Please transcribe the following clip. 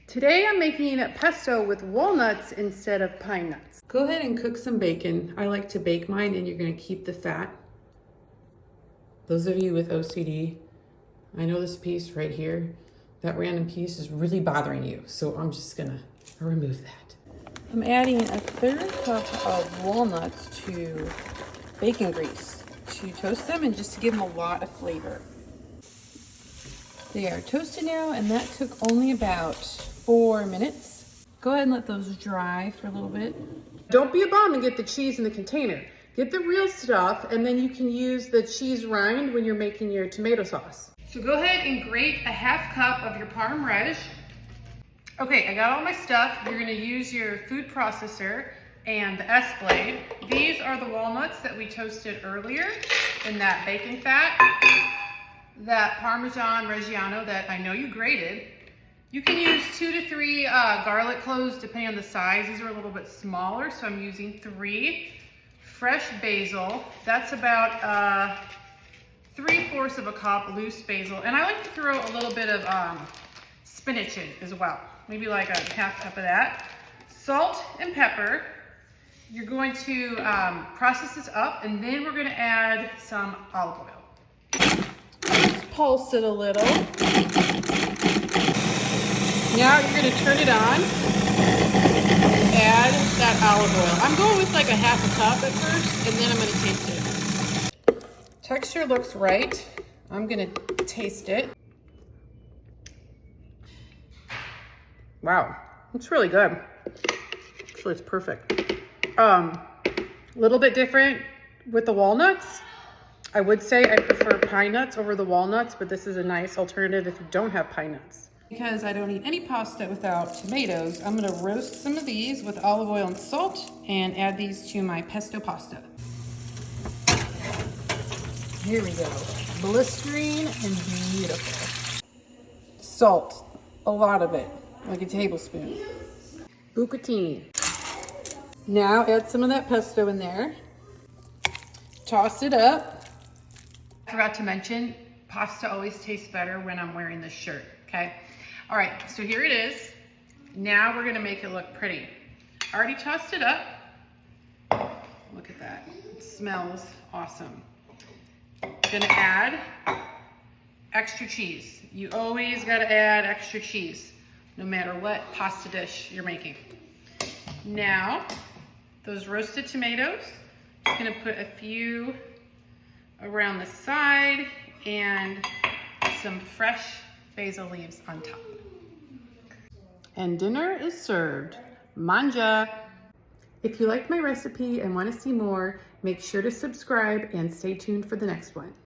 Today I'm making pesto with walnuts instead of pine nuts. Go ahead and cook some bacon. I like to bake mine and you're gonna keep the fat. Those of you with OCD, I know this piece right here, that random piece is really bothering you. So I'm just gonna remove that. I'm adding a 1/3 cup of walnuts to bacon grease to toast them and just to give them a lot of flavor. They are toasted now, and that took only about 4 minutes. Go ahead and let those dry for a little bit. Don't be a bum and get the cheese in the container. Get the real stuff, and then you can use the cheese rind when you're making your tomato sauce. So go ahead and grate a 1/2 cup of your parm radish. Okay, I got all my stuff. You're gonna use your food processor and the S-blade. These are the walnuts that we toasted earlier in that bacon fat. That Parmesan Reggiano that I know you grated. You can use 2 to 3 garlic cloves depending on the size. These are a little bit smaller, so I'm using 3. Fresh basil, that's about 3/4 of a cup loose basil. And I like to throw a little bit of spinach in as well. Maybe like a 1/2 cup of that. Salt and pepper. You're going to process this up, and then we're gonna add some olive oil. Pulse it a little. Now you're gonna turn it on and add that olive oil. I'm going with like a 1/2 cup at first, and then I'm gonna taste it. Texture looks right. I'm gonna taste it. Wow, it's really good. Actually, it's perfect. A little bit different with the walnuts. I would say I prefer pine nuts over the walnuts, but this is a nice alternative if you don't have pine nuts. Because I don't eat any pasta without tomatoes, I'm gonna roast some of these with olive oil and salt and add these to my pesto pasta. Here we go. Blistering and beautiful. Salt, a lot of it, like a tablespoon. Bucatini. Now add some of that pesto in there. Toss it up. I forgot to mention, pasta always tastes better when I'm wearing this shirt, okay? All right, so here it is. Now we're gonna make it look pretty. I already tossed it up. Look at that, it smells awesome. Gonna add extra cheese. You always gotta add extra cheese, no matter what pasta dish you're making. Now, those roasted tomatoes, just gonna put a few around the side and some fresh basil leaves on top. And dinner is served. Manja! If you liked my recipe and want to see more, make sure to subscribe and stay tuned for the next one.